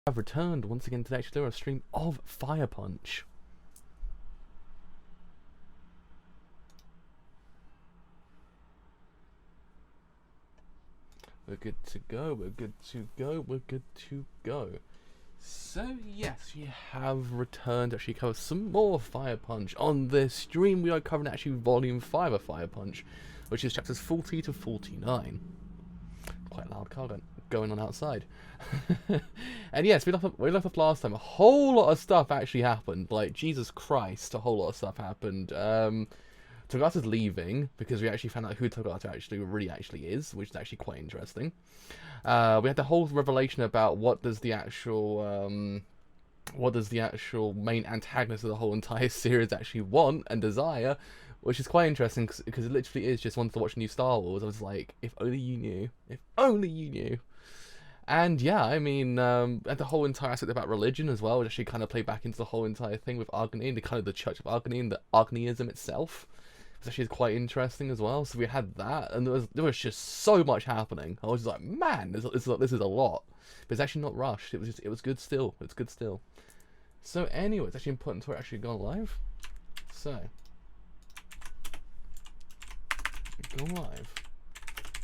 I've returned once again today to do a stream of Fire Punch. We're good to go, we're good to go, we're good to go. So yes, we have returned to actually cover some more Fire Punch. On this stream we are covering actually Volume 5 of Fire Punch, which is chapters 40 to 49. Quite loud car going on outside. And yes, we left off last time. A whole lot of stuff actually happened. Like, Jesus Christ, a whole lot of stuff happened. Togata's leaving because we actually found out who Togata really is, which is actually quite interesting. We had the whole revelation about what does the actual main antagonist of the whole entire series actually want and desire, which is quite interesting because it literally is just wanting to watch new Star Wars. I was like, if only you knew, if only you knew. And yeah, I mean, the whole entire aspect about religion as well, which actually kind of played back into the whole entire thing with Agni and the kind of the Church of Agni and the Agniism itself. It's actually quite interesting as well. So we had that, and there was just so much happening. I was just like, man, this is a lot. But it's actually not rushed. It was good still. It's good still. So anyway, it's actually important to actually go live. So go live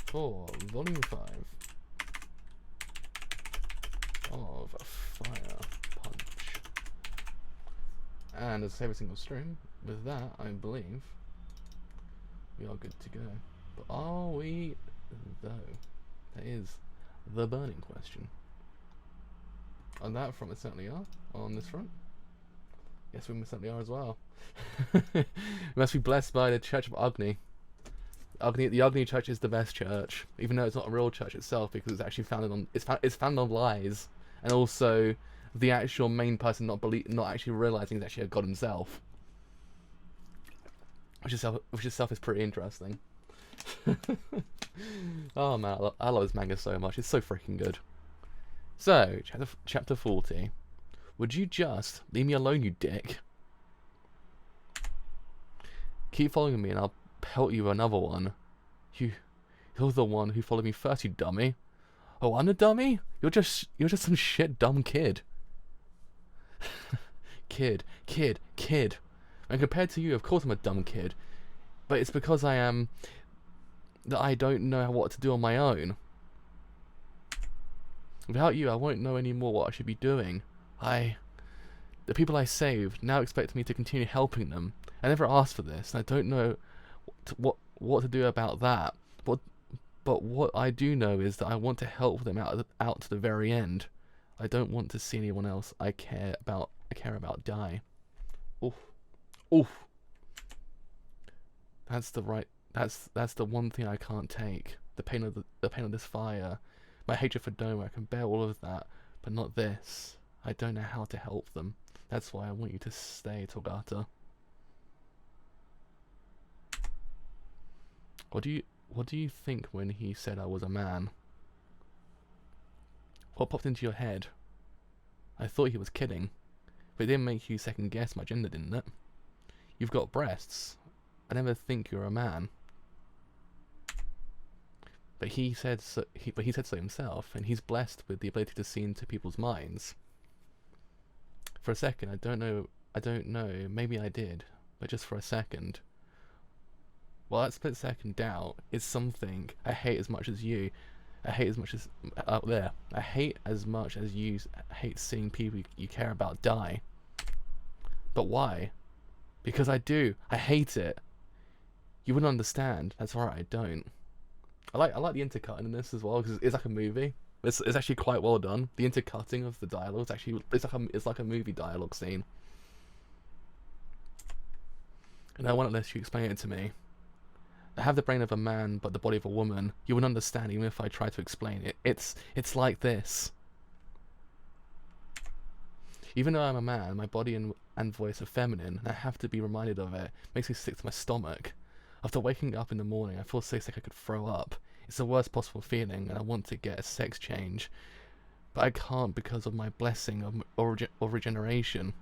for Volume 5 of Fire Punch. And as every single stream, with that, I believe we are good to go. But are we, though? That is the burning question. On that front, we certainly are. On this front, yes, we certainly are as well. We must be blessed by the Church of Agni. The Agni Church is the best church, even though it's not a real church itself, because it's actually founded on it's founded on lies, and also the actual main person not actually realizing he's actually a god himself, which itself is pretty interesting. Oh man, I love this manga so much. It's so freaking good. So chapter 40. Would you just leave me alone, you dick? Keep following me, and I'll pelt you another one. You're the one who followed me first, you dummy. Oh, I'm the dummy? You're just some shit dumb kid. kid. And compared to you, of course I'm a dumb kid. But it's because that I don't know what to do on my own. Without you, I won't know anymore what I should be doing. The people I saved now expect me to continue helping them. I never asked for this, and I don't know what to do about that. But what I do know is that I want to help them out to the very end. I don't want to see anyone else I care about die. Oof. That's the one thing I can't take. The pain of this fire. My hatred for Doma. I can bear all of that, but not this. I don't know how to help them. That's why I want you to stay, Togata. What do you think when he said I was a man? What popped into your head? I thought he was kidding, but it didn't make you second guess my gender, didn't it? You've got breasts. I never think you're a man. But he said so himself, and he's blessed with the ability to see into people's minds. For a second, I don't know, maybe I did, but just for a second. Well, that split second doubt is something I hate as much as you. I hate as much as you hate seeing people you care about die. But why? Because I do. I hate it. You wouldn't understand. That's alright, I don't. I like the intercutting in this as well, because it's like a movie. It's actually quite well done. The intercutting of the dialogue it's like a movie dialogue scene. And I won't let you explain it to me. I have the brain of a man, but the body of a woman. You wouldn't understand even if I tried to explain it. It's like this. Even though I'm a man, my body and voice are feminine, and I have to be reminded of it. Makes me sick to my stomach. After waking up in the morning, I feel so sick I could throw up. It's the worst possible feeling, and I want to get a sex change. But I can't because of my blessing of regeneration.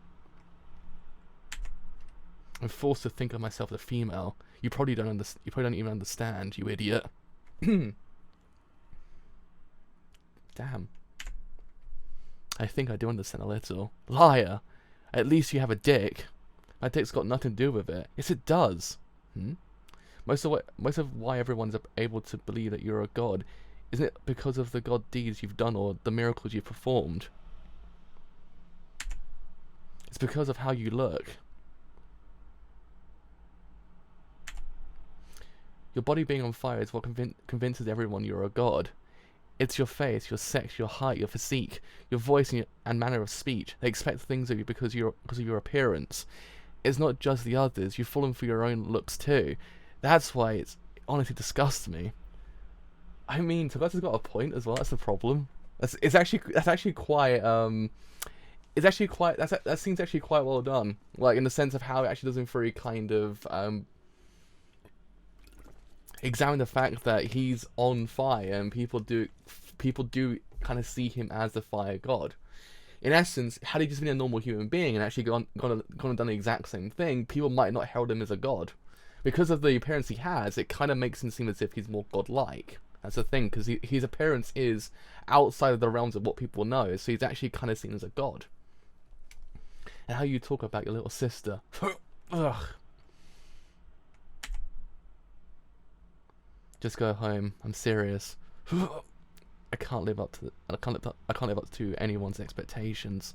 I'm forced to think of myself as a female. You probably don't even understand, you idiot. Damn. I think I do understand a little. Liar! At least you have a dick. My dick's got nothing to do with it. Yes, it does. Hmm? Most of why everyone's able to believe that you're a god, isn't it because of the god deeds you've done or the miracles you've performed? It's because of how you look. Your body being on fire is what convinces everyone you're a god. It's your face, your sex, your height, your physique, your voice and manner of speech. They expect things of you because of your appearance. It's not just the others. You've fallen for your own looks too. That's why it honestly disgusts me. I mean, Togasa's got a point as well. That's the problem. That seems actually quite well done. Like in the sense of how it actually doesn't very kind of examine the fact that he's on fire and people do kind of see him as the fire god. In essence, had he just been a normal human being and actually gone and done the exact same thing, people might not held him as a god. Because of the appearance he has, it kind of makes him seem as if he's more godlike. That's the thing, because his appearance is outside of the realms of what people know, so he's actually kind of seen as a god. And how you talk about your little sister. Ugh. Just go home. I'm serious. I can't live up to anyone's expectations.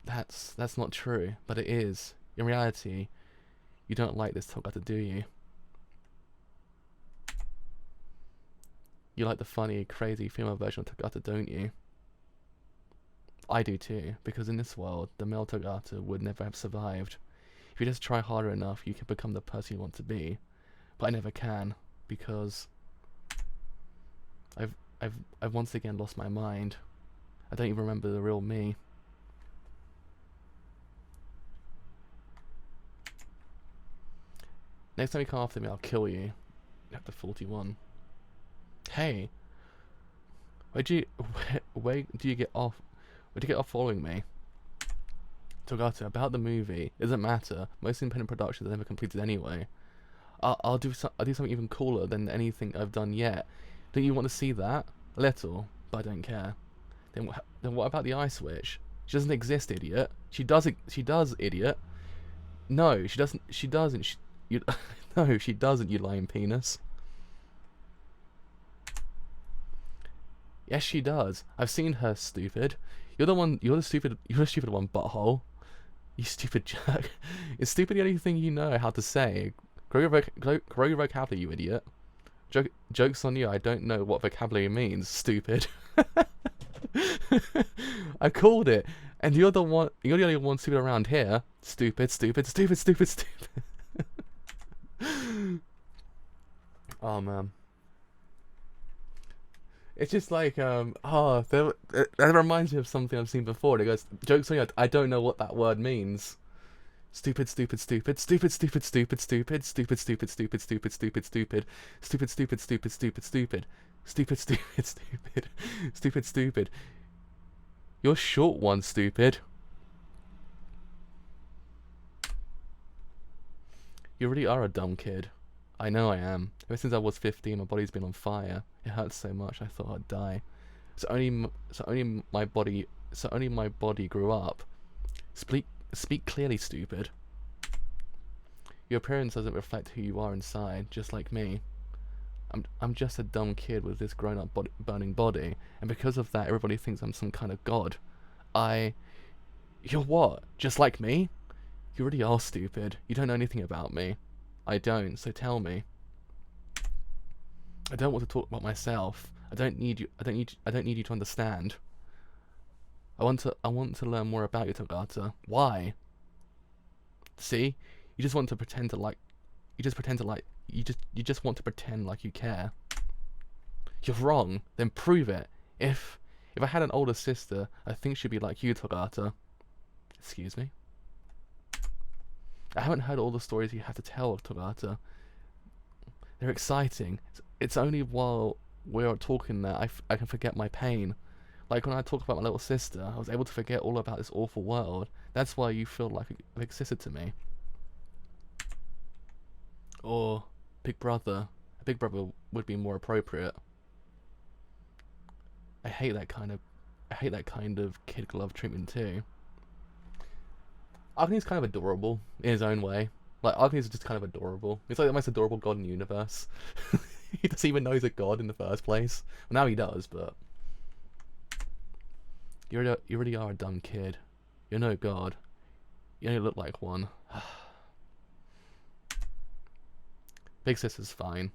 That's not true, but it is. In reality, you don't like this Togata, do you? You like the funny, crazy female version of Togata, don't you? I do too, because in this world, the male Togata would never have survived. If you just try harder enough, you can become the person you want to be. But I never can, because I've once again lost my mind. I don't even remember the real me. Next time you come after me, I'll kill you. Chapter 41. Hey, where do you get off following me? Togata, about the movie, it doesn't matter. Most independent productions are never completed anyway. I'll do something even cooler than anything I've done yet. Don't you want to see that? A little, but I don't care. Then what about the ice witch? She doesn't exist, idiot. She does, idiot. No, she doesn't. She doesn't. No, she doesn't. You lying penis. Yes, she does. I've seen her, stupid. You're the stupid one, butthole. You stupid jerk. Is stupid the only thing you know how to say? Grow your vocabulary, you idiot. Joke's on you, I don't know what vocabulary means, stupid. I called it, and you're the only one stupid around here. Stupid. Oh man. It's just like, that reminds me of something I've seen before. It goes, joke's on you, I don't know what that word means. Stupid. You're short one, stupid. You really are a dumb kid. I know I am. Ever since I was 15, my body's been on fire. It hurts so much I thought I'd die. So only my body grew up. Speak clearly, stupid. Your appearance doesn't reflect who you are inside, just like me. I'm just a dumb kid with this grown-up burning body, and because of that, everybody thinks I'm some kind of god. You're what? Just like me? You really are stupid. You don't know anything about me. I don't, so tell me. I don't want to talk about myself. I don't need you to understand. I want to learn more about you, Togata. Why? See? You just want to pretend to like you just want to pretend like you care. You're wrong. Then prove it. If I had an older sister, I think she'd be like you, Togata. Excuse me? I haven't heard all the stories you have to tell, Togata. They're exciting. It's only while we're talking that I can forget my pain. Like when I talk about my little sister, I was able to forget all about this awful world. That's why you feel like a big sister to me. Or big brother. A big brother would be more appropriate. I hate that kind I hate that kind of kid glove treatment too. Agni's kind of adorable in his own way. Like, Agni's just kind of adorable. He's like the most adorable god in the universe. He doesn't even know he's a god in the first place. Well, now he does, but... You really are a dumb kid. You're no god. You only look like one. Big sis is fine.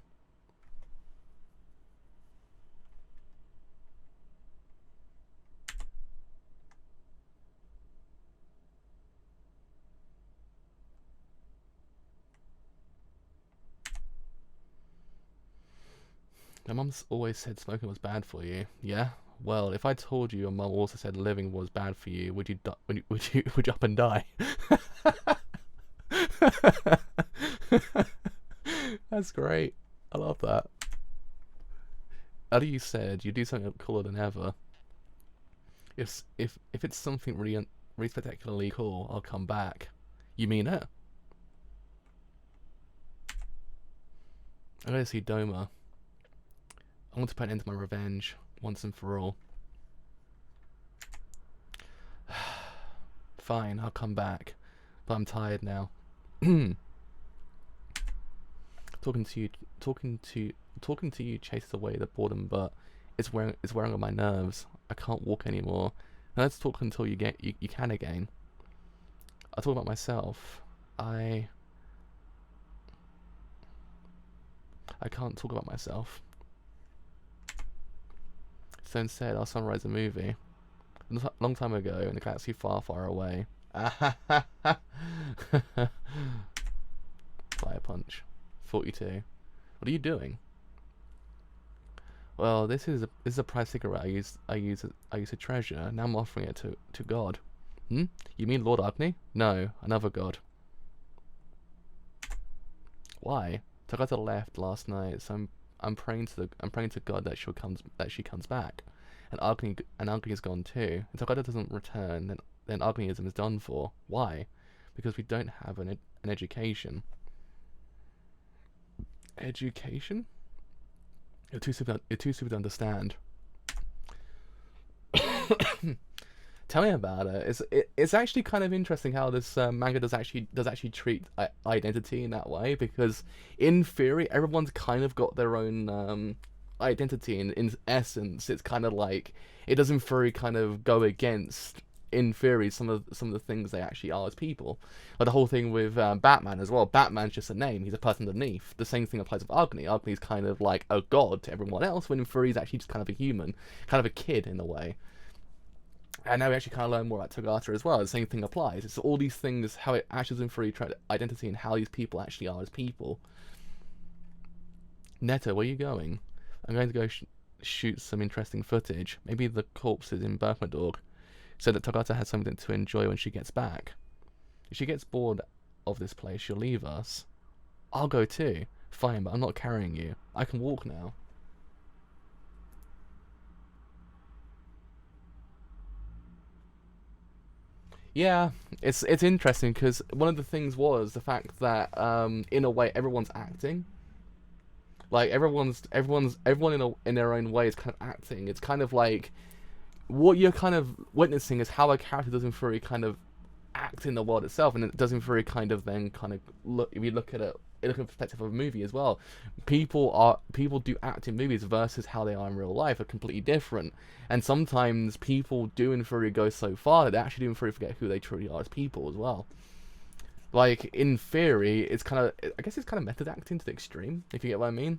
My mum's always said smoking was bad for you. Yeah? Well, if I told you your mum also said living was bad for you, would you up and die? That's great. I love that. Earlier you said you do something cooler than ever. If it's something really spectacularly cool, I'll come back. You mean it? I'm gonna see Doma. I want to put an end to my revenge once and for all. Fine, I'll come back, but I'm tired now. Talking to you chases away the boredom, but it's wearing on my nerves. I can't walk anymore. Now let's talk until you can again. I'll talk about myself. I can't talk about myself. So instead, I'll summarize a movie. A long time ago, in a galaxy far, far away. Fire punch. 42. What are you doing? Well, this is a prize cigarette I use to treasure. Now I'm offering it to God. You mean Lord Agni? No, another god. Why? Tagata left last night, so I'm praying to God that she comes back. And Agni is gone too. If Tagata doesn't return, then Agniism is done for. Why? Because we don't have an education. Education? You're too stupid to understand. Tell me about it. It's actually kind of interesting how this manga does actually treat identity in that way, because in theory everyone's kind of got their own identity, and in essence it's kind of like it does in theory kind of go against in theory some of the things they actually are as people. Like the whole thing with Batman as well. Batman's just a name, he's a person underneath. The same thing applies with Agni. Agni's kind of like a god to everyone else, when in theory he's actually just kind of a human, kind of a kid in a way. And now we actually kind of learn more about Tagata as well. The same thing applies. It's all these things, how it actually in free identity and how these people actually are as people. Neto, where are you going? I'm going to go shoot some interesting footage. Maybe the corpses in Berkmadorg, so that Tagata has something to enjoy when she gets back. If she gets bored of this place, she'll leave us. I'll go too. Fine, but I'm not carrying you. I can walk now. Yeah, it's interesting because one of the things was the fact that in a way everyone's acting. Like everyone in their own way is kind of acting. It's kind of like what you're kind of witnessing is how a character does in theory kind of act in the world itself, and it does in theory kind of then kind of look, if you look at it in the perspective of a movie as well, people do act in movies versus how they are in real life are completely different. And sometimes people do in theory go so far that they actually do in theory forget who they truly are as people as well. Like in theory, it's kind of, I guess it's kind of method acting to the extreme, if you get what I mean.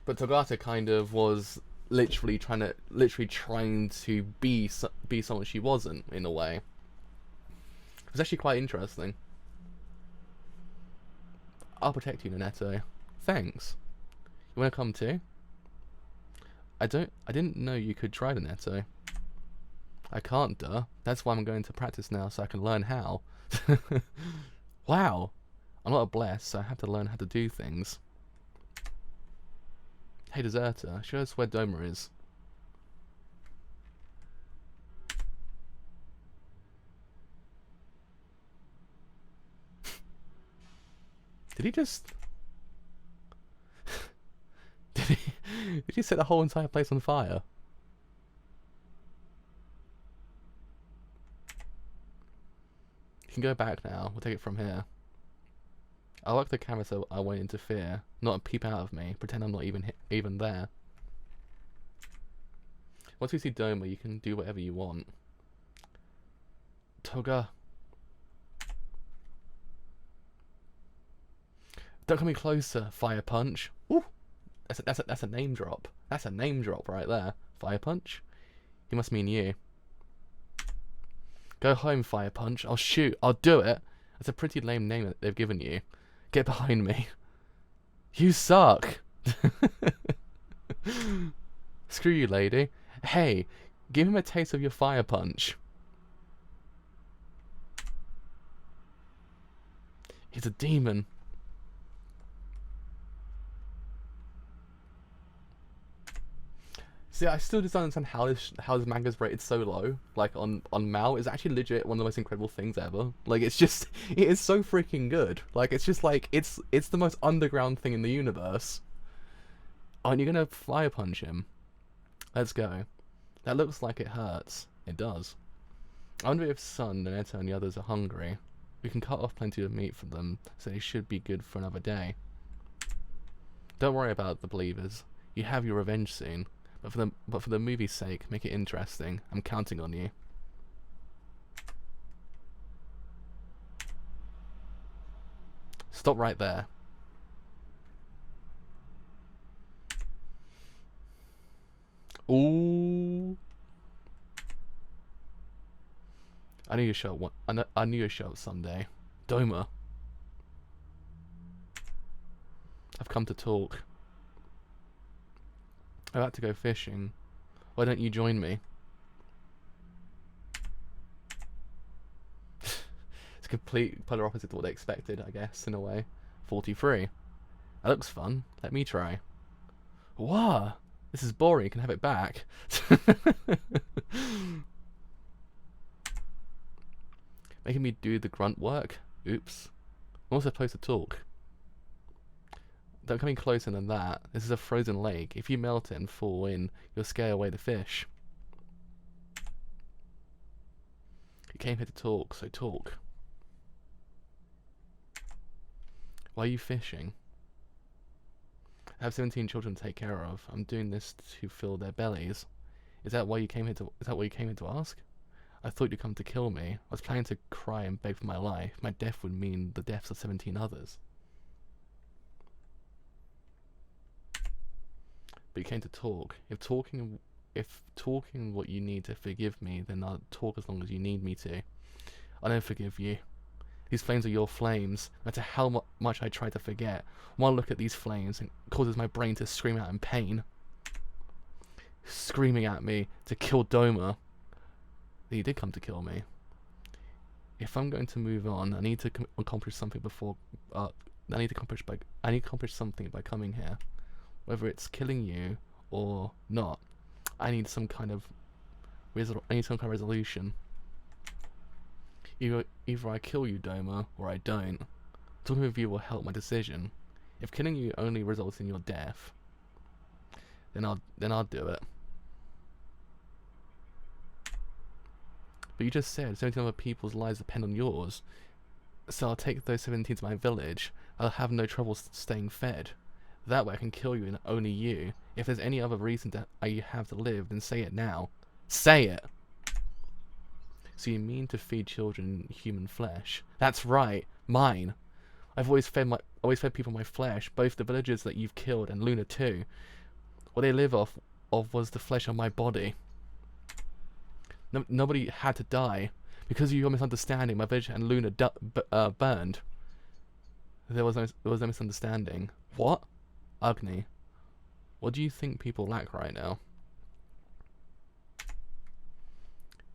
But Tagata kind of was literally trying to be someone she wasn't, in a way. It was actually quite interesting. I'll protect you, Naneto. Thanks. You wanna come too? I didn't know you could try, Naneto. I can't, duh. That's why I'm going to practice now, so I can learn how. Wow. I'm not a bless, so I have to learn how to do things. Hey, deserter, show us where Doma is. Did he just... Did you set the whole entire place on fire? You can go back now. We'll take it from here. I like the camera so I won't interfere. Not peep out of me. Pretend I'm not even there. Once you see Doma, you can do whatever you want. Toga. Don't come any closer, Fire Punch. Ooh, that's a name drop. That's a name drop right there. Fire Punch. He must mean you. Go home, Fire Punch. I'll shoot. I'll do it. That's a pretty lame name that they've given you. Get behind me. You suck. Screw you, lady. Hey, give him a taste of your Fire Punch. He's a demon. See, I still just don't understand how this manga's rated so low. Like on Mal, it's actually legit one of the most incredible things ever. Like it is so freaking good. Like it's just like it's the most underground thing in the universe. Aren't you gonna Fire Punch him? Let's go. That looks like it hurts. It does. I wonder if Sun, Nanetta, and the others are hungry. We can cut off plenty of meat for them, so they should be good for another day. Don't worry about the believers. You have your revenge soon. But for the movie's sake, make it interesting. I'm counting on you. Stop right there. Ooh. I knew you'd show up. I knew you'd show up someday. Doma. I've come to talk. I'm about to go fishing. Why don't you join me? It's complete polar opposite to what they expected, I guess, in a way. 43. That looks fun. Let me try. Wow, this is boring. You can have it back. Making me do the grunt work? Oops. I'm also supposed to talk. Don't come any closer than that. This is a frozen lake. If you melt it and fall in, you'll scare away the fish. You came here to talk, so talk. Why are you fishing? I have 17 children to take care of. I'm doing this to fill their bellies. Is that what you came here to ask? I thought you'd come to kill me. I was planning to cry and beg for my life. My death would mean the deaths of 17 others. But you came to talk. If talking what you need to forgive me, then I'll talk as long as you need me to. I don't forgive you. These flames are your flames. No matter how much I try to forget, one look at these flames and causes my brain to scream out in pain. Screaming at me to kill Doma. He did come to kill me. If I'm going to move on, I need to accomplish something before. I need to accomplish something by coming here. Whether it's killing you or not, I need some kind of resolution. Either I kill you, Doma, or I don't. Talking with you will help my decision. If killing you only results in your death, then I'll do it. But you just said 17 other people's lives depend on yours, so I'll take those 17 to my village. I'll have no trouble staying fed. That way I can kill you and only you. If there's any other reason that you have to live, then say it now. Say it! So you mean to feed children human flesh? That's right, mine. I've always fed people my flesh, both the villagers that you've killed and Luna too. What they live off of was the flesh on my body. Nobody had to die. Because of your misunderstanding, my village and Luna burned. There was no misunderstanding. What? Agni, what do you think people lack right now?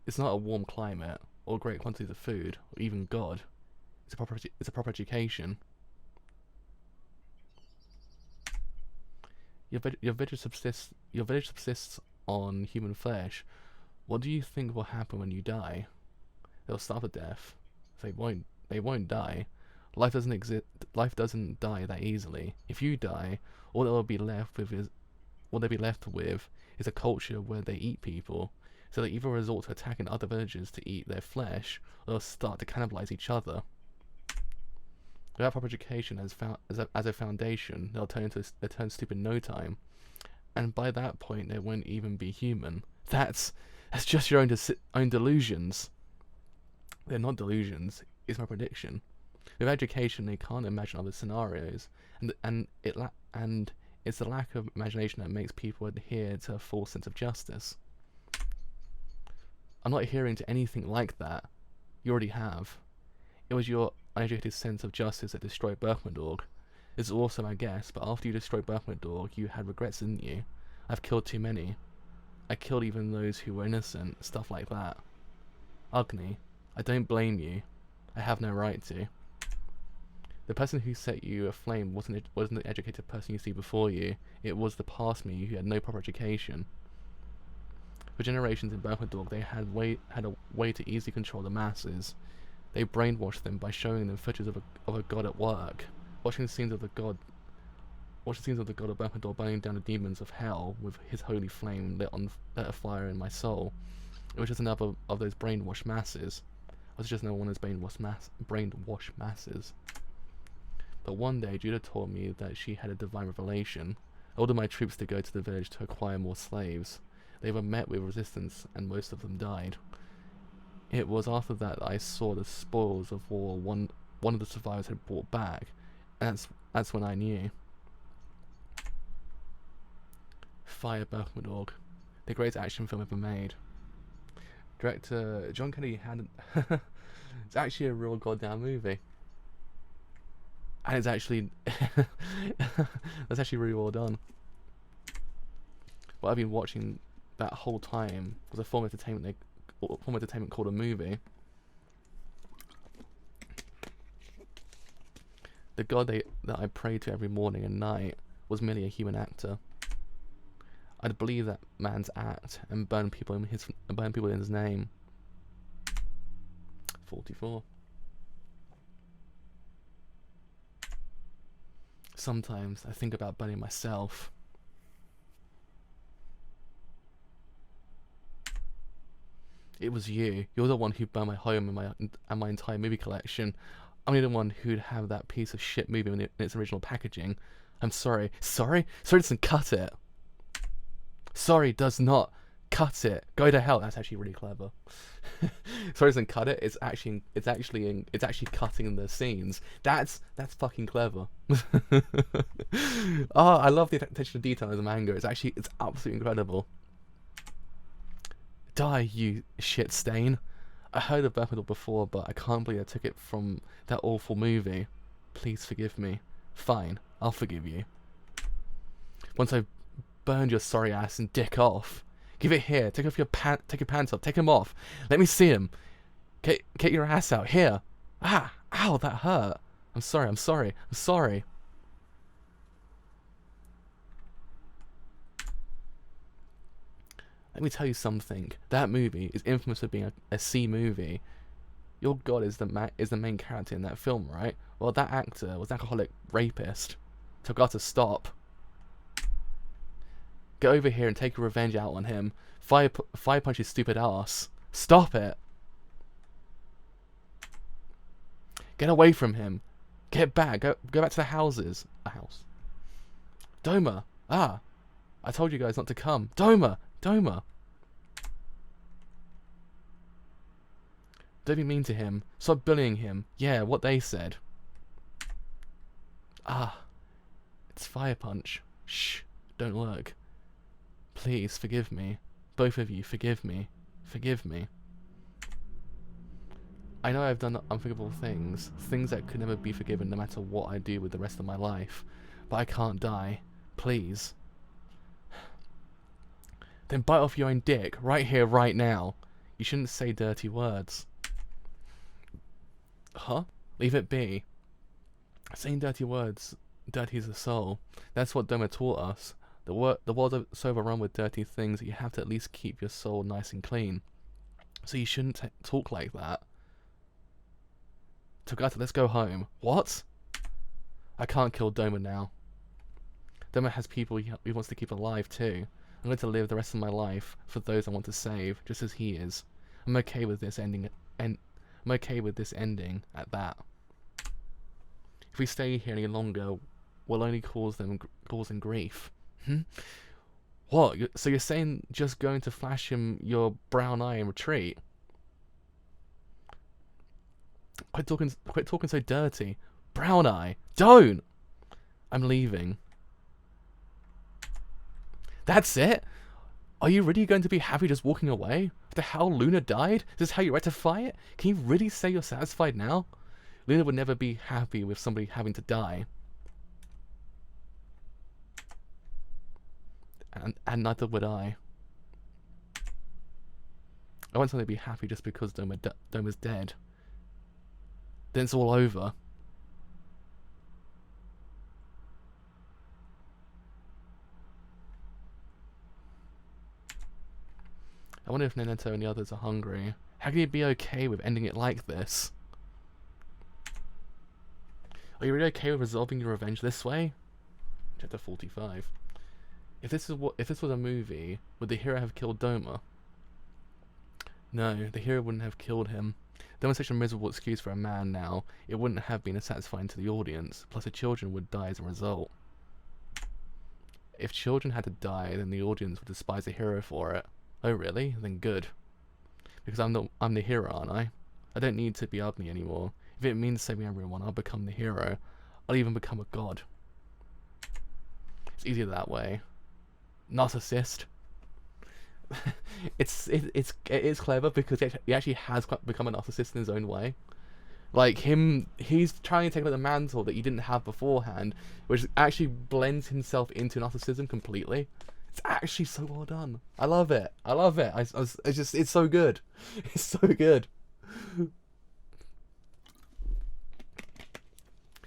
It's not a warm climate, or great quantities of food, or even God. It's a proper education. Your village subsists on human flesh. What do you think will happen when you die? They'll starve to death. They won't die. Life doesn't die that easily. If you die, all that will be left with what they'd be left with is a culture where they eat people. So they either resort to attacking other villagers to eat their flesh, or they'll start to cannibalize each other. Without proper education as a foundation, they'll turn stupid in no time, and by that point they won't even be human. That's just your own delusions. They're not delusions. It's my prediction. With education, they can't imagine other scenarios, and it's the lack of imagination that makes people adhere to a false sense of justice. I'm not adhering to anything like that. You already have. It was your uneducated sense of justice that destroyed Berkmandorg. It's awesome, I guess, but after you destroyed Berkmandorg, you had regrets, didn't you? I've killed too many. I killed even those who were innocent, stuff like that. Ugly. I don't blame you. I have no right to. The person who set you aflame wasn't the educated person you see before you. It was the past me who had no proper education. For generations in Berkmandorg, they had a way to easily control the masses. They brainwashed them by showing them footage of a god at work. Watching the scenes of the god of Berkmandorg burning down the demons of hell with his holy flame lit a fire in my soul. It was just another of those brainwashed masses. I was just another one of those brainwashed masses. But one day, Judah told me that she had a divine revelation. I ordered my troops to go to the village to acquire more slaves. They were met with resistance, and most of them died. It was after that I saw the spoils of war one of the survivors had brought back, and that's when I knew. Fire Berkmandorg, the greatest action film ever made. Director John Kennedy had it's actually a real goddamn movie. And it's actually that's actually really well done. What I've been watching that whole time was a form of entertainment called a movie. The god that I prayed to every morning and night was merely a human actor. I'd believe that man's act and burn people in his name. 44. Sometimes I think about burning myself. It was you. You're the one who burned my home and my entire movie collection. I'm the one who'd have that piece of shit movie in its original packaging. I'm sorry. Sorry? Sorry doesn't cut it. Sorry does not cut it. Go to hell. That's actually really clever. Sorry doesn't cut it. It's actually cutting the scenes. That's fucking clever. Oh, I love the attention to detail in the manga. It's absolutely incredible. Die, you shit stain. I heard of Berkmandorg before, but I can't believe I took it from that awful movie. Please forgive me. Fine, I'll forgive you. Once I've burned your sorry ass and dick off, give it here. Take your pants off. Take them off. Let me see them. Get your ass out here. Ah, ow, that hurt. I'm sorry. Let me tell you something. That movie is infamous for being a C movie. Your god is the main character in that film, right? Well, that actor was an alcoholic rapist. So I've got to stop. Get over here and take your revenge out on him. Fire punch his stupid ass. Stop it. Get away from him. Get back. Go back to the houses. A house. Doma. Ah. I told you guys not to come. Doma. Don't be mean to him. Stop bullying him. Yeah, what they said. Ah. It's Fire Punch. Shh. Don't look. Please, forgive me. Both of you, forgive me. Forgive me. I know I've done unforgivable things. Things that could never be forgiven no matter what I do with the rest of my life. But I can't die. Please. Then bite off your own dick, right here, right now. You shouldn't say dirty words. Huh? Leave it be. Saying dirty words dirties the soul. That's what Doma taught us. The world's so overrun with dirty things that you have to at least keep your soul nice and clean. So you shouldn't talk like that. Togata, let's go home. What? I can't kill Doma now. Demo has people he wants to keep alive too. I'm going to live the rest of my life for those I want to save, just as he is. I'm okay with this ending, and I'm okay with this ending at that. If we stay here any longer, we'll only cause them grief. What? So you're saying just going to flash him your brown eye and retreat? Quit talking so dirty. Brown eye. Don't. I'm leaving. That's it? Are you really going to be happy just walking away? After how Luna died? Is this how you rectify it? Can you really say you're satisfied now? Luna would never be happy with somebody having to die. And neither would I. I want somebody to be happy just because Doma's dead. Then it's all over. I wonder if Neneto and the others are hungry. How can you be okay with ending it like this? Are you really okay with resolving your revenge this way? Chapter 45. If this was a movie, would the hero have killed Doma? No, the hero wouldn't have killed him. Doma's such a miserable excuse for a man now, it wouldn't have been as satisfying to the audience, plus the children would die as a result. If children had to die, then the audience would despise the hero for it. Oh really? Then good. Because I'm the hero, aren't I? I don't need to be ugly anymore. If it means saving everyone, I'll become the hero. I'll even become a god. It's easier that way. Narcissist. it is clever because he actually has become a narcissist in his own way. Like he's trying to take up the mantle that he didn't have beforehand, which actually blends himself into narcissism completely. It's actually so well done. I love it. I love it. It's so good. It's so good.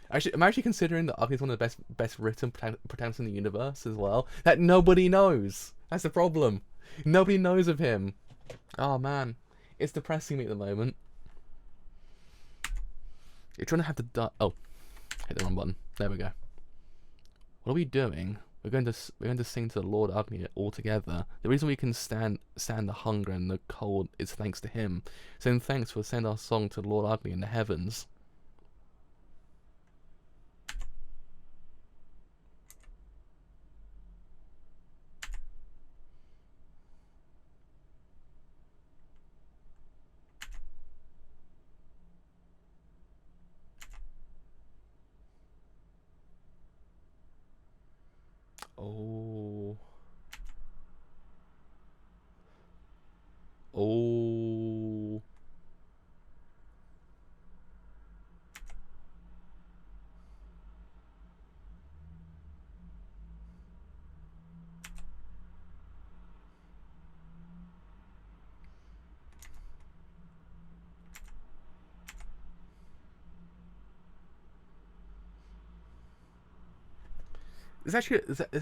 Actually, I'm actually considering that Ugly's one of the best written protagonists in the universe as well. That nobody knows. That's the problem. Nobody knows of him. Oh man, it's depressing me at the moment. You're trying to have to die. Oh, hit the wrong button. There we go. What are we doing? We're going to sing to the Lord Ugly all together. The reason we can stand the hunger and the cold is thanks to him. So in thanks, we'll send our song to the Lord Ugly in the heavens. Oh. Oh. This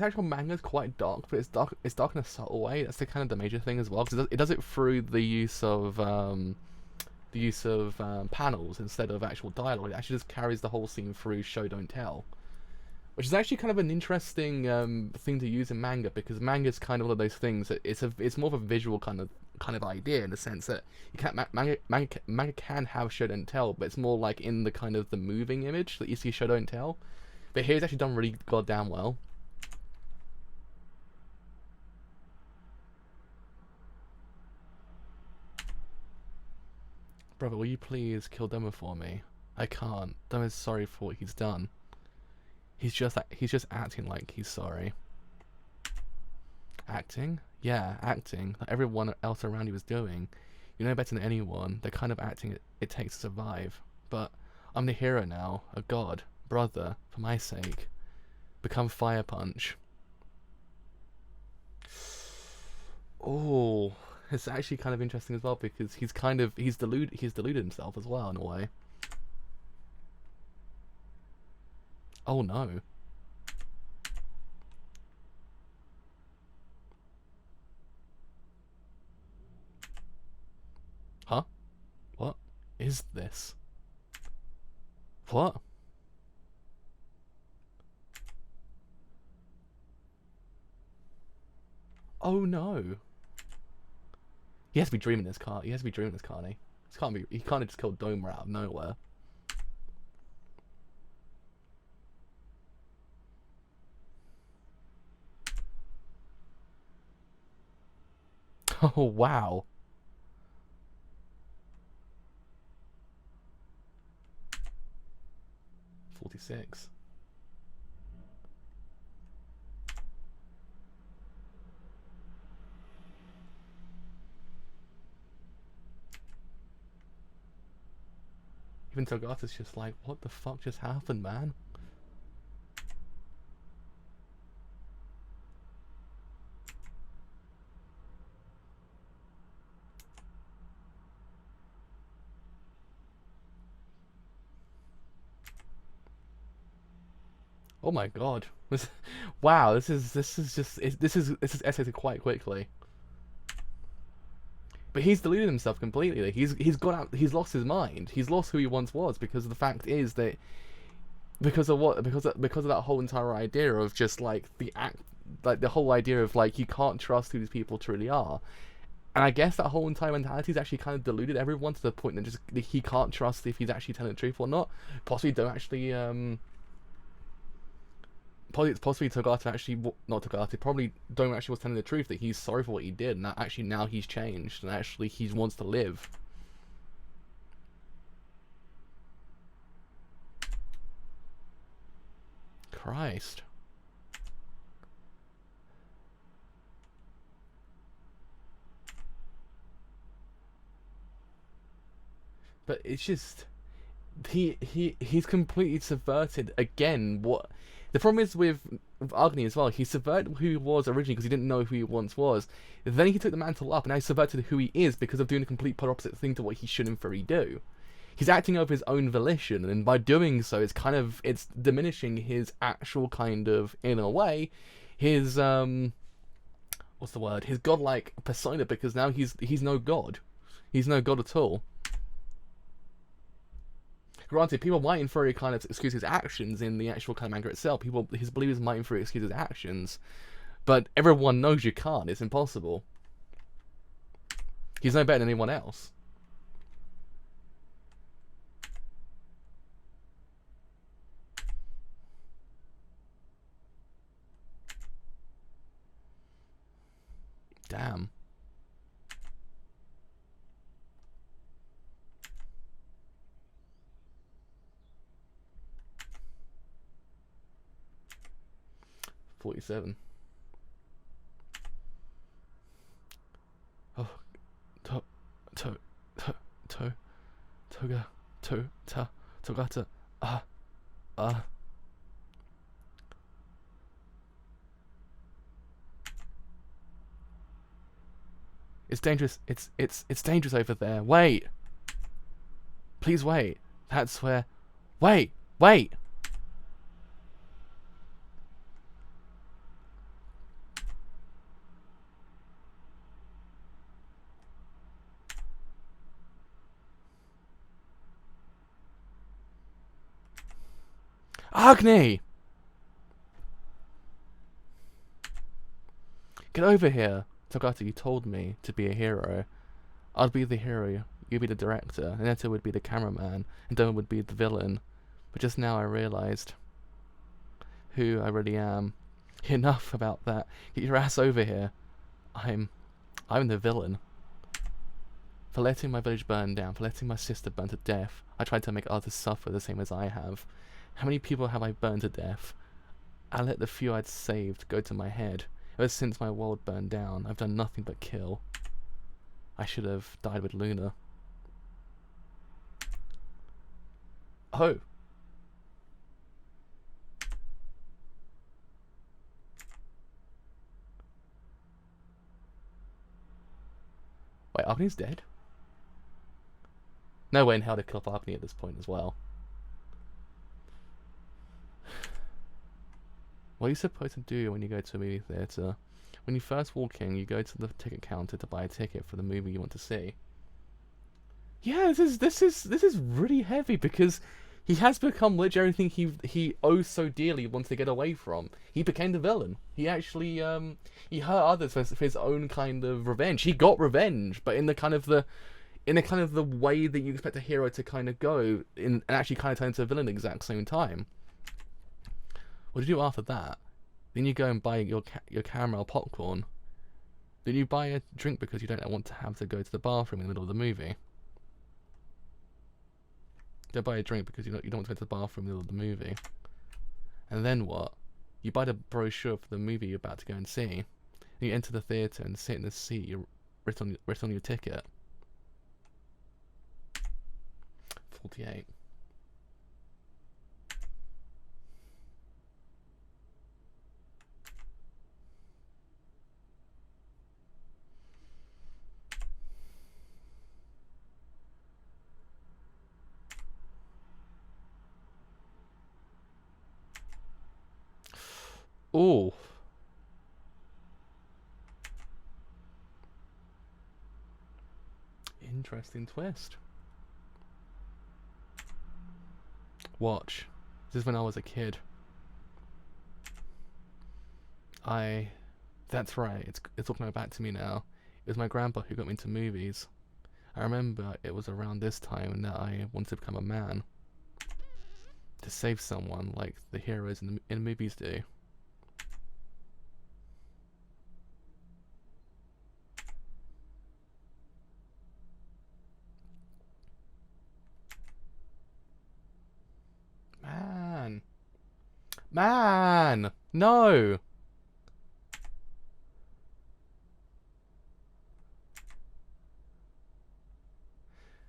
actual manga is quite dark, but it's dark in a subtle way. That's the major thing as well, because it does it through the use of panels instead of actual dialogue. It actually just carries the whole scene through show don't tell, which is actually kind of an interesting thing to use in manga, because manga is kind of one of those things that it's more of a visual kind of idea, in the sense that you can't manga can have show don't tell, but it's more like in the kind of the moving image that you see show don't tell. But here it's actually done really goddamn well. Brother, will you please kill Doma for me? I can't. Doma's sorry for what he's done. He's just acting like he's sorry. Acting? Yeah, acting. Like everyone else around you is doing. You know better than anyone the kind of acting it takes to survive. But I'm the hero now, a god, brother, for my sake. Become Fire Punch. Oh, it's actually kind of interesting as well, because he's deluded himself as well in a way. Oh no. Huh? What is this? What? Oh no. He has to be dreaming this, can't he? He has to be dreaming this, can't he? He can't have just killed Doma out of nowhere. Oh wow. $46. Even Togata's just like, what the fuck just happened, man? Oh my god. Wow, this is escalated quite quickly. But he's deluded himself completely. He's got out. He's lost his mind. He's lost who he once was, because the fact is that because of that whole entire idea of just like the whole idea of like you can't trust who these people truly are. And I guess that whole entire mentality has actually kind of deluded everyone to the point that just he can't trust if he's actually telling the truth or not. Possibly don't actually possibly Togata actually, not Togata, probably Doma actually was telling the truth, that he's sorry for what he did, and that actually now he's changed, and actually he wants to live. Christ. But it's just, he's completely subverted again what the problem is with Agni as well. He subverted who he was originally because he didn't know who he once was. Then he took the mantle up and now he subverted who he is because of doing a complete polar opposite thing to what he should in theory do. He's acting over his own volition, and by doing so it's diminishing his actual kind of, in a way, his what's the word? His godlike persona, because now he's no god. He's no god at all. Granted, people might infer kind of excuse his actions in the actual kind of manga itself. His believers might infer excuse his actions, but everyone knows you can't. It's impossible. He's no better than anyone else. Damn. $47. Oh, Togata. It's dangerous. It's dangerous over there. Wait. Please wait. That's where. Wait. Agni! Get over here. Togata, you told me to be a hero. I'd be the hero, you'd be the director, and Neto would be the cameraman, and Doma would be the villain. But just now I realised who I really am. Enough about that. Get your ass over here. I'm the villain. For letting my village burn down, for letting my sister burn to death, I tried to make others suffer the same as I have. How many people have I burned to death? I let the few I'd saved go to my head. Ever since my world burned down, I've done nothing but kill. I should have died with Luna. Oh. Wait, Agni's dead? No way in hell to kill off Agni at this point as well. What are you supposed to do when you go to a movie theatre? When you first walk in, you go to the ticket counter to buy a ticket for the movie you want to see. Yeah, this is really heavy, because He has become literally everything he owes so dearly, wants to get away from. He became the villain. He actually he hurt others for his own kind of revenge. He got revenge, but in the kind of the way that you expect a hero to kind of go in, and actually kind of turn into a villain at the exact same time. What do you do after that? Then you go and buy your caramel popcorn. Then you buy a drink because you don't want to have to go to the bathroom in the middle of the movie. You buy a drink because you don't want to go to the bathroom in the middle of the movie. And then what? You buy the brochure for the movie you're about to go and see. And you enter the theatre and sit in the seat you written on your ticket. 48. Oh. Interesting twist. Watch. This is when I was a kid. That's right, it's all coming back to me now. It was my grandpa who got me into movies. I remember it was around this time that I wanted to become a man. To save someone like the heroes in movies do. Man! No!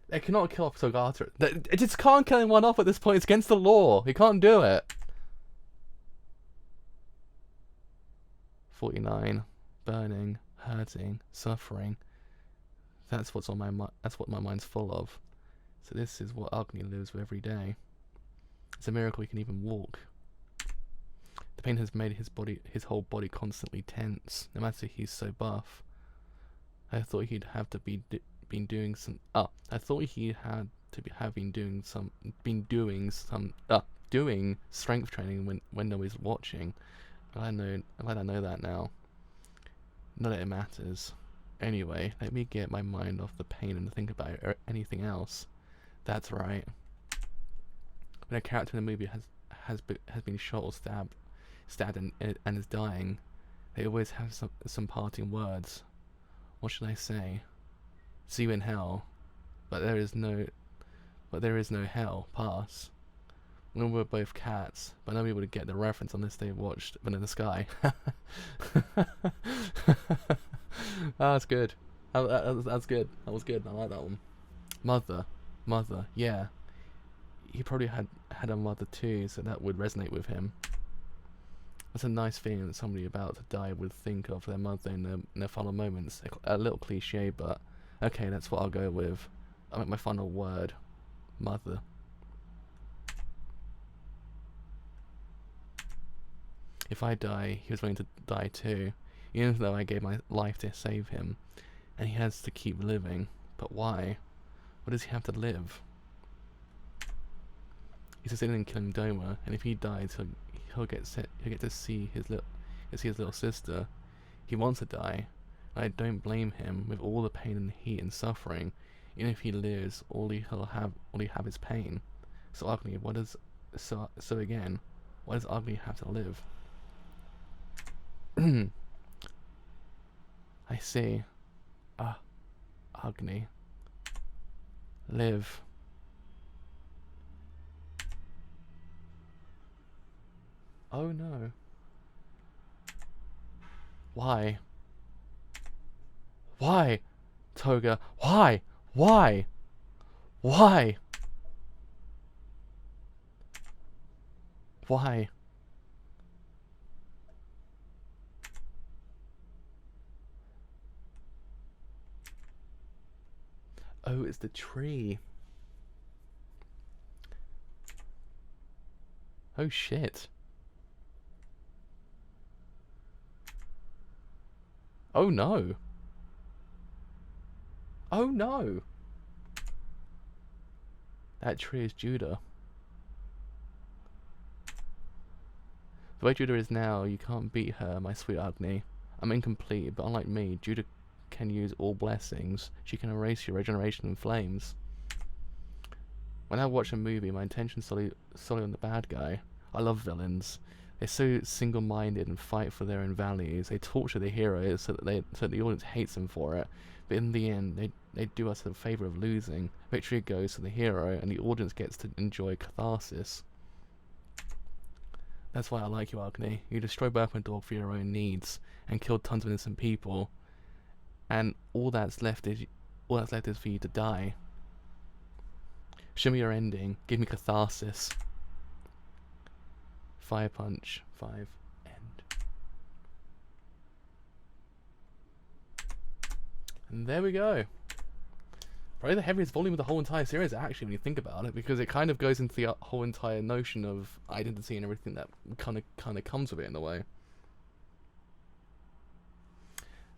They cannot kill off Sogata. They just can't kill anyone off at this point. It's against the law. You can't do it. 49. Burning, hurting, suffering. That's what's on my mind. That's what my mind's full of. So this is what Agni lives with every day. It's a miracle he can even walk. The pain has made his whole body constantly tense, no matter he's so buff. I thought he'd have to been doing some. I thought he had to have been doing strength training when nobody's watching. I'm glad I know that now. Not that it matters. Anyway, let me get my mind off the pain and think about anything else. That's right. When a character in a movie has been shot or stabbed and is dying, they always have some parting words. What should I say? See you in hell, but there is no hell. Pass. We were both cats, but nobody would get the reference unless they watched Vanilla Sky. That's good. That's good. That was good. I like that one. Mother. Yeah. He probably had a mother too, so that would resonate with him. That's a nice feeling that somebody about to die would think of their mother in their final moments. A little cliche, but okay, that's what I'll go with. I'll make my final word. Mother. If I die, he was willing to die too, even though I gave my life to save him, and he has to keep living. But why? What does he have to live? He's a in killing Doma, and if he dies, he'll get to see his little sister. He wants to die. I don't blame him. With all the pain and heat and suffering, even if he lives, all he'll have is pain. So Agni, why does Agni have to live? I see. Agni. Live. Oh no. Why? Why? Toga, why? Why? Why? Why? Oh, it's the tree. Oh shit. Oh no. Oh no. That tree is Judah. The way Judah is now, you can't beat her, my sweet Agni. I'm incomplete, but unlike me, Judah can use all blessings. She can erase your regeneration in flames. When I watch a movie, my intention's solely on the bad guy. I love villains. They're so single-minded and fight for their own values. They torture the heroes so that the audience hates them for it. But in the end, they do us the favour of losing. Victory goes to the hero, and the audience gets to enjoy catharsis. That's why I like you, Agni. You destroy Birth and Dog for your own needs, and killed tons of innocent people. And all that's left is for you to die. Show me your ending. Give me catharsis. Fire punch. 5. End. And there we go. Probably the heaviest volume of the whole entire series, actually, when you think about it, because it kind of goes into the whole entire notion of identity and everything that kind of comes with it in a way.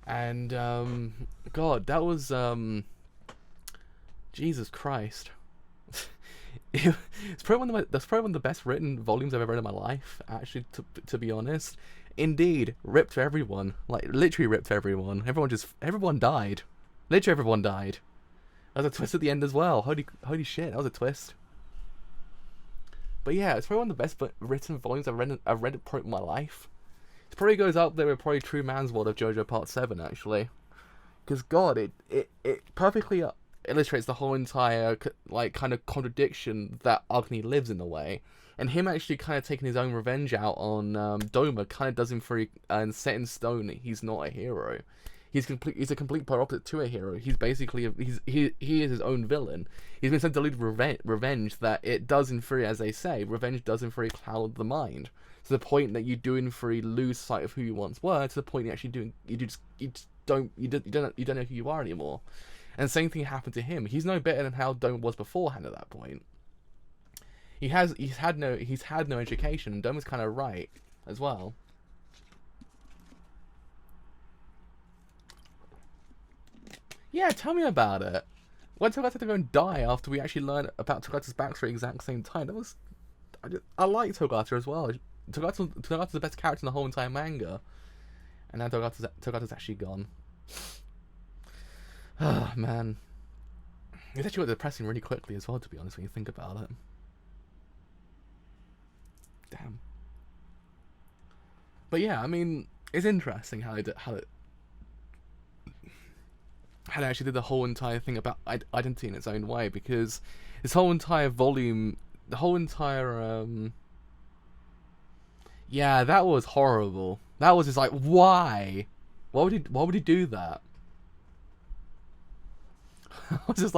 And God, that was Jesus Christ. That's probably one of the best written volumes I've ever read in my life. Actually, to be honest, indeed, ripped for everyone. Like literally ripped for everyone. Everyone died. Literally everyone died. There was a twist at the end as well. Holy shit, that was a twist. But yeah, it's probably one of the best written volumes I've read in my life. It probably goes up there with probably True Man's World of JoJo Part 7, actually. Because God, it perfectly illustrates the whole entire like kind of contradiction that Agni lives in a way. And him actually kind of taking his own revenge out on Doma kind of does him free and set in stone that he's not a hero. He's a complete polar opposite to a hero. He's basically he is his own villain. He's been so deluded with revenge that it does in theory, as they say, revenge does in theory cloud the mind. To the point that you do in theory lose sight of who you once were. To the point you actually don't know who you are anymore. And the same thing happened to him. He's no better than how Doma was beforehand at that point. He's had no education, and Doma's kind of right as well. Yeah, tell me about it. When Togato had to go and die after we actually learned about Togato's backstory at the exact same time. I like Togato as well. Togato's the best character in the whole entire manga. And now Togato's actually gone. Ah, man. It's actually got depressing really quickly as well, to be honest, when you think about it. Damn. But yeah, I mean, it's interesting how they actually did the whole entire thing about identity in its own way, because this whole entire volume, the whole entire yeah, that was horrible. That was just like, why would he do that? I was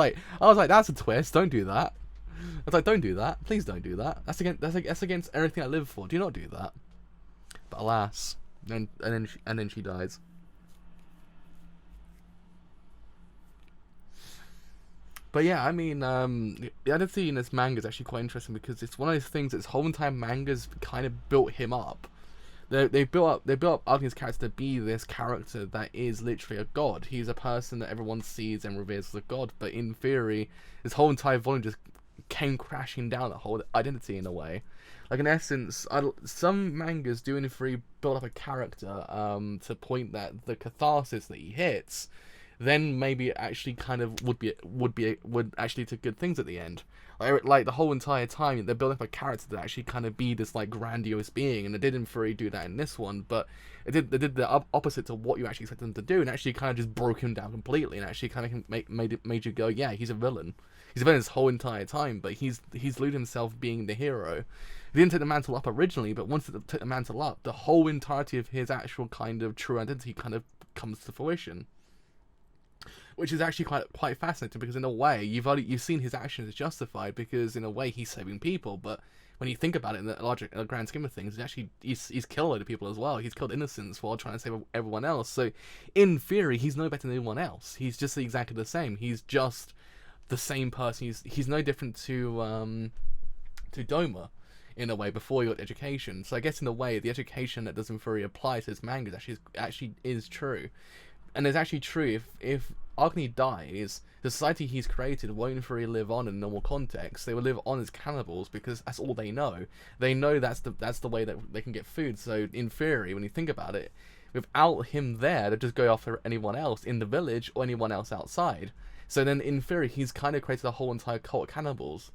like, that's a twist, don't do that. I was like, don't do that, please don't do that. That's against everything I live for. Do not do that. But alas, and then she dies. But yeah, I mean, the identity in this manga is actually quite interesting, because it's one of those things that this whole entire manga's kind of built him up. They built up Agni's character to be this character that is literally a god. He's a person that everyone sees and reveres as a god, but in theory, this whole entire volume just came crashing down that whole identity in a way. Like, in essence, some mangas do in theory build up a character to point that the catharsis that he hits then maybe actually kind of would actually do good things at the end. Like the whole entire time they're building up a character to actually kind of be this like grandiose being, and they didn't fully do that in this one, but they did the opposite to what you actually expected them to do, and actually kind of just broke him down completely, and actually kind of made you go, yeah, he's a villain. He's a villain this whole entire time, but he's deluded himself being the hero. He didn't take the mantle up originally, but once he took the mantle up, the whole entirety of his actual kind of true identity kind of comes to fruition. Which is actually quite fascinating, because in a way you've seen his actions as justified, because in a way he's saving people, but when you think about it in the grand scheme of things, he's killed a load of people as well. He's killed innocents while trying to save everyone else. So in theory, he's no better than anyone else. He's just exactly the same. He's just the same person. He's no different to Doma in a way before he got education. So I guess in a way the education that doesn't fully apply to his manga actually is true. And it's actually true if Agni dies, the society he's created won't really live on in normal context. They will live on as cannibals because that's all they know. They know that's the way that they can get food. So in theory, when you think about it, without him there, they'd just go after anyone else in the village or anyone else outside. So then in theory, he's kind of created a whole entire cult of cannibals.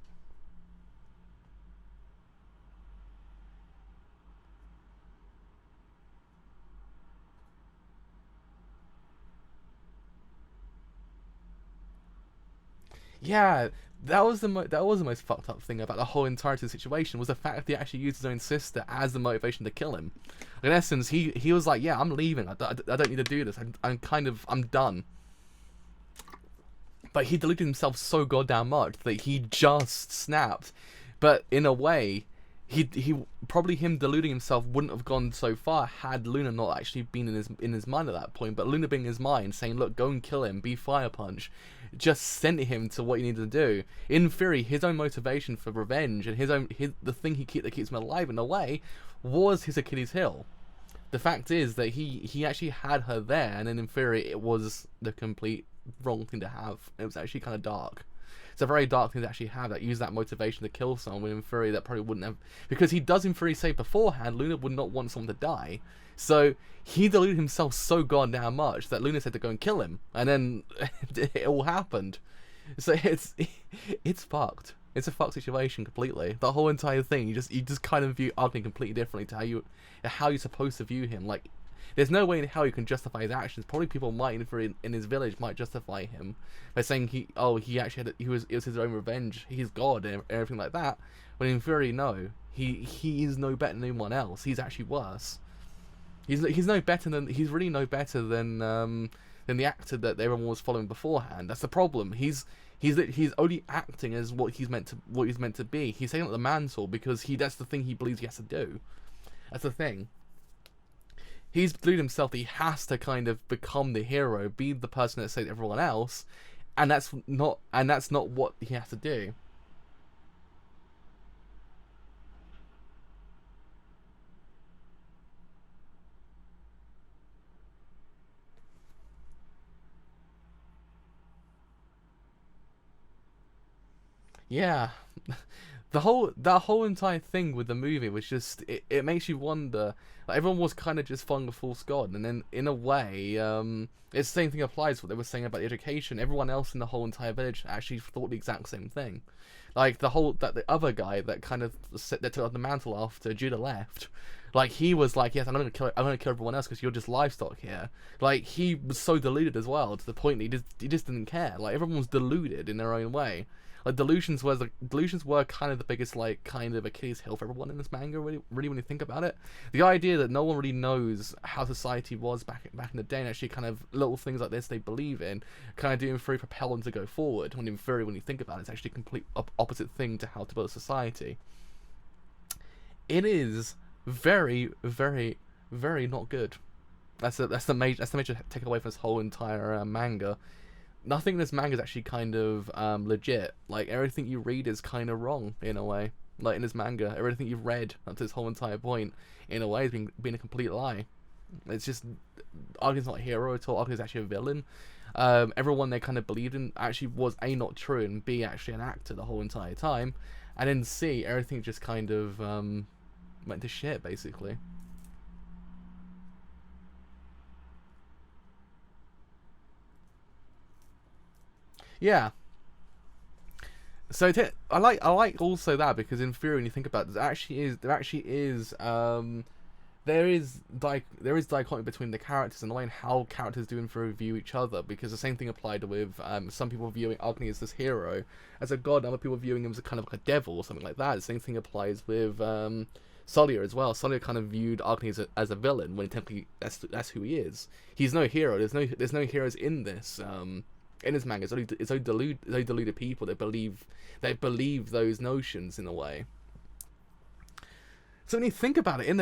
Yeah, that was the most fucked up thing about the whole entirety of the situation, was the fact that he actually used his own sister as the motivation to kill him. In essence, he was like, yeah, I'm leaving. I don't need to do this. I'm done. But he deluded himself so goddamn much that he just snapped. But in a way, he probably, him deluding himself wouldn't have gone so far had Luna not actually been in his mind at that point. But Luna being in his mind, saying, look, go and kill him, be Fire Punch, just sent him to what he needed to do. In theory, his own motivation for revenge and the thing that keeps him alive in a way was his Achilles heel. The fact is that he actually had her there, and then in theory it was the complete wrong thing to have. It was actually kind of dark. It's a very dark thing to actually have, that use that motivation to kill someone when in theory that probably wouldn't have, because he does in theory say beforehand Luna would not want someone to die. So he deluded himself so goddamn much that Luna said to go and kill him, and then it all happened. So it's fucked. It's a fucked situation completely. The whole entire thing, you just kind of view Agni completely differently to how you're supposed to view him. Like, there's no way in hell you can justify his actions. Probably people might, in his village, might justify it was his own revenge. He's God and everything like that. But in theory, no, he is no better than anyone else. He's actually worse. He's really no better than the actor that everyone was following beforehand. That's the problem. He's only acting as what he's meant to be. He's taking up the mantle because that's the thing he believes he has to do. That's the thing. He's deluded himself that he has to kind of become the hero, be the person that saves everyone else, and that's not what he has to do. Yeah. That whole entire thing with the movie was just, it makes you wonder. Like, everyone was kind of just following the false god, and then in a way, it's the same thing applies to what they were saying about the education. Everyone else in the whole entire village actually thought the exact same thing. Like the other guy that kind of that took the mantle after Judah left. Like, he was like, yes, I'm gonna kill everyone else because you're just livestock here. Like, he was so deluded as well, to the point that he just didn't care. Like, everyone was deluded in their own way. Like, delusions were kind of the biggest, like, kind of Achilles heel for everyone in this manga, really when you think about it. The idea that no one really knows how society was back in the day, and actually kind of little things like this they believe in, kind of do in theory propel them to go forward, when in theory, when you think about it, it's actually a complete opposite thing to how to build a society. It is very, very, very not good. That's the major takeaway from this whole entire manga. Nothing in this manga is actually kind of legit. Like, everything you read is kind of wrong in a way. Like, in this manga, everything you've read up to this whole entire point, in a way, has been a complete lie. It's just, Agni's not a hero at all. Agni's actually a villain. Everyone they kind of believed in actually was A, not true, and B, actually an actor the whole entire time, and then C, everything just kind of went to shit basically. Yeah. So I like also that, because in theory, when you think about it, there actually is dichotomy between the characters and the way in how characters do and view each other, because the same thing applied with some people viewing Agni as this hero, as a god, and other people viewing him as a kind of like a devil or something like that. The same thing applies with Soldier as well. Soldier kind of viewed Agni as a villain, when technically that's who he is. He's no hero. There's no heroes in this in his manga. It's only deluded people that believe those notions in a way. So when you think about it, in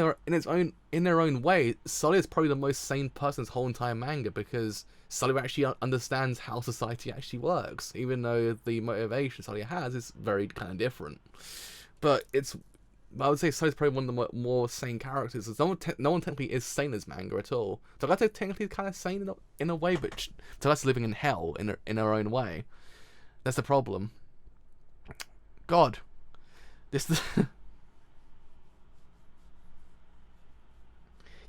their own way, Sully is probably the most sane person in this whole entire manga, because Sully actually understands how society actually works, even though the motivation Sully has is very kind of different. But I would say So's probably one of the more sane characters. No one technically is sane as manga at all. Togato technically is kind of sane in a way, but Togato's living in hell in her own way. That's the problem. God, this.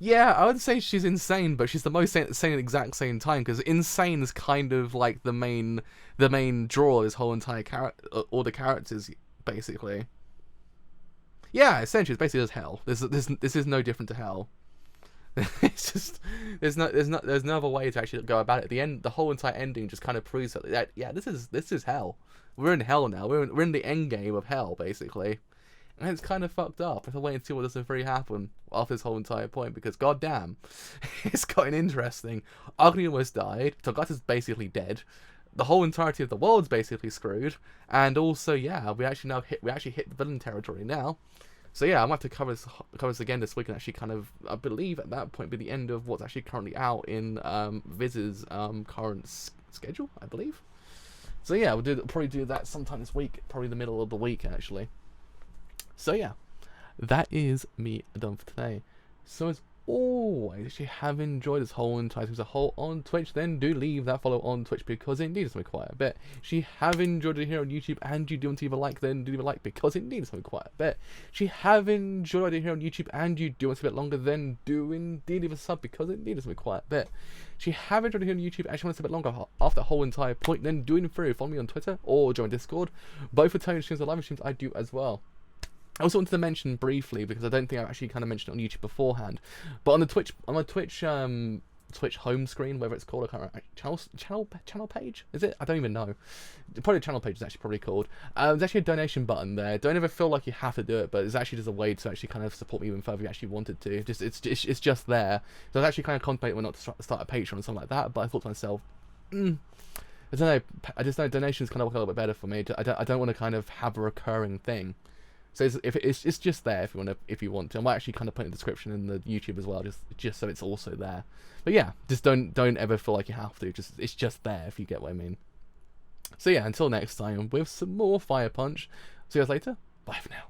Yeah, I would say she's insane, but she's the most sane at the exact same time, because insane is kind of like the main draw of this whole entire all the characters, basically. Yeah, essentially, it's basically just hell. This is no different to hell. It's just there's no other way to actually go about it. At the end, the whole entire ending just kind of proves that yeah, this is hell. We're in hell now. We're in the end game of hell, basically. And it's kind of fucked up. I have to wait and see what doesn't really happen after this whole entire point, because goddamn, it's gotten interesting. Agni almost died. Togata's basically dead. The whole entirety of the world's basically screwed. And also, yeah, we actually hit the villain territory now. So yeah, I'm going to have to cover this again this week, and actually kind of, I believe at that point, be the end of what's actually currently out in Viz's current schedule, I believe. So yeah, we'll probably do that sometime this week, probably the middle of the week actually. So yeah, that is me done for today. So as always, if you have enjoyed this whole entire thing as a whole on Twitch, then do leave that follow on Twitch, because it indeed is something quite a bit. If you have enjoyed it here on YouTube and you do want to leave a like, then do leave a like, because it indeed is something quite a bit. If you have enjoyed it here on YouTube and you do want to be a bit longer, then do indeed leave a sub, because it indeed is something quite a bit. If you have enjoyed it here on YouTube and actually want to be a bit longer after the whole entire point, then do it through. Follow me on Twitter or join Discord. Both are telling streams or live streams I do as well. I also wanted to mention briefly, because I don't think I've actually kind of mentioned it on YouTube beforehand, but on my Twitch home screen, whatever it's called, I can't remember, channel page, is it? I don't even know. Probably channel page is actually probably called. There's actually a donation button there. Don't ever feel like you have to do it, but it's actually just a way to actually kind of support me even further if you actually wanted to. It's just there. So I was actually kind of contemplating whether or not to start a Patreon or something like that, but I thought to myself, I don't know. I just know donations kind of work a little bit better for me. I don't want to kind of have a recurring thing. So it's just there if you want to. I might actually kind of put in the description in the YouTube as well, just so it's also there. But yeah, just don't ever feel like you have to. It's just there, if you get what I mean. So yeah, until next time with some more Fire Punch. See you guys later. Bye for now.